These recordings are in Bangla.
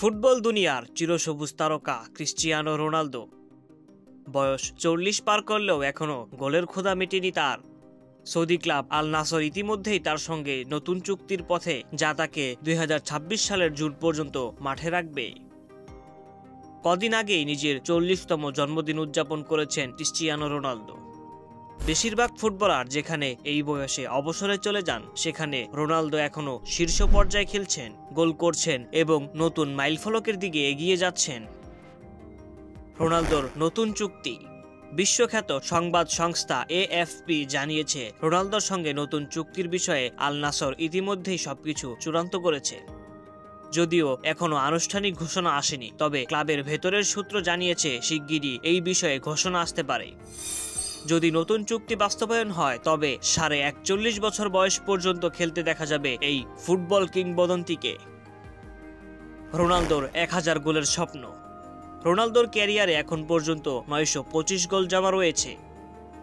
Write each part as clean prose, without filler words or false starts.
ফুটবল দুনিয়ার চিরসবুজ তারকা ক্রিস্টিয়ানো রোনালদো বয়স 40 পার করলেও এখনো গোলের ক্ষুধা মেটেনি তার। সৌদি ক্লাব আল নাসর ইতিমধ্যেই তার সঙ্গে নতুন চুক্তির পথে, যা তাকে 2026 সালের জুন পর্যন্ত মাঠে রাখবে। কদিন আগেই নিজের 40তম জন্মদিন উদযাপন করেছেন ক্রিস্টিয়ানো রোনালদো। বেশিরভাগ ফুটবলার যেখানে এই বয়সে অবসরে চলে যান, সেখানে রোনালদো এখনো শীর্ষ পর্যায়ে খেলছেন, গোল করছেন এবং নতুন মাইলফলকের দিকে এগিয়ে যাচ্ছেন। রোনালদোর নতুন চুক্তি। বিশ্বখ্যাত সংবাদ সংস্থা AFP জানিয়েছে, রোনালদোর সঙ্গে নতুন চুক্তির বিষয়ে আল নাসর ইতিমধ্যেই সবকিছু চূড়ান্ত করেছে। যদিও এখনো আনুষ্ঠানিক ঘোষণা আসেনি, তবে ক্লাবের ভেতরের সূত্র জানিয়েছে শিগগিরই এই বিষয়ে ঘোষণা আসতে পারে। যদি নতুন চুক্তি বাস্তবায়ন হয়, তবে 41 বছর বয়স পর্যন্ত খেলতে দেখা যাবে এই ফুটবল কিংবদন্তিকে। রোনালদোর 1000 গোলের স্বপ্ন। রোনালদোর ক্যারিয়ারে এখন পর্যন্ত 925 গোল জমা রয়েছে।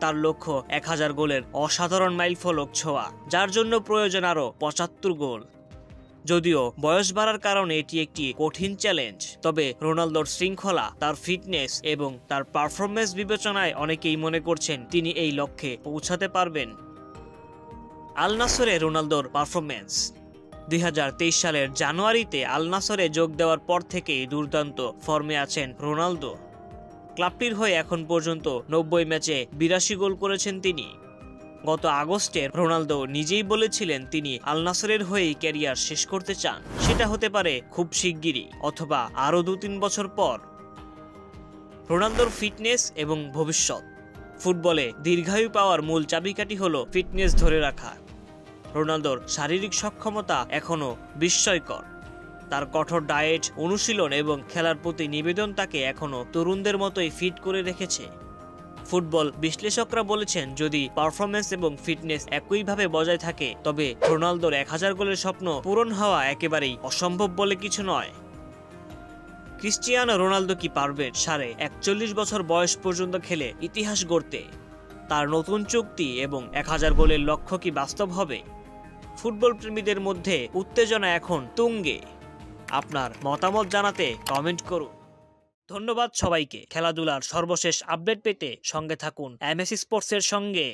তার লক্ষ্য 1000 গোলের অসাধারণ মাইলফলক ছোঁয়া, যার জন্য প্রয়োজন আরও 75 গোল। যদিও বয়স বাড়ার কারণে এটি একটি কঠিন চ্যালেঞ্জ, তবে রোনালদোর শৃঙ্খলা, তার ফিটনেস এবং তার পারফরম্যান্স বিবেচনায় অনেকেই মনে করছেন তিনি এই লক্ষ্যে পৌঁছাতে পারবেন। আল নাসরে রোনালদোর পারফরম্যান্স। 2023 সালের জানুয়ারিতে আল নাসরে যোগ দেওয়ার পর থেকেই দুর্দান্ত ফর্মে আছেন রোনালদো। ক্লাবটির হয়ে এখন পর্যন্ত 90 ম্যাচে 82 গোল করেছেন তিনি। গত আগস্টে রোনালদো নিজেই বলেছিলেন তিনি আল নাসরের হয়েই ক্যারিয়ার শেষ করতে চান। সেটা হতে পারে খুব শিগগিরই, অথবা আরও 2-3 বছর পর। রোনালদোর ফিটনেস এবং ভবিষ্যৎ। ফুটবলে দীর্ঘায়ু পাওয়ার মূল চাবিকাঠি হলো ফিটনেস ধরে রাখা। রোনালদোর শারীরিক সক্ষমতা এখনও বিস্ময়কর। তার কঠোর ডায়েট, অনুশীলন এবং খেলার প্রতি নিবেদন তাকে এখনও তরুণদের মতোই ফিট করে রেখেছে। ফুটবল বিশ্লেষকরা বলেছেন, যদি পারফরম্যান্স এবং ফিটনেস একইভাবে বজায় থাকে, তবে রোনালদোর 1000 গোলের স্বপ্ন পূরণ হওয়া একেবারেই অসম্ভব বলে কিছু নয়। ক্রিস্টিয়ানো রোনালদো কি পারবেন 41 বছর বয়স পর্যন্ত খেলে ইতিহাস গড়তে? তার নতুন চুক্তি এবং 1000 গোলের লক্ষ্য কি বাস্তব হবে? ফুটবল প্রেমীদের মধ্যে উত্তেজনা এখন তুঙ্গে। আপনার মতামত জানাতে কমেন্ট করুন। ধন্যবাদ সবাইকে। খেলাধুলার সর্বশেষ আপডেট পেতে সঙ্গে থাকুন MSC স্পোর্টসের সঙ্গে।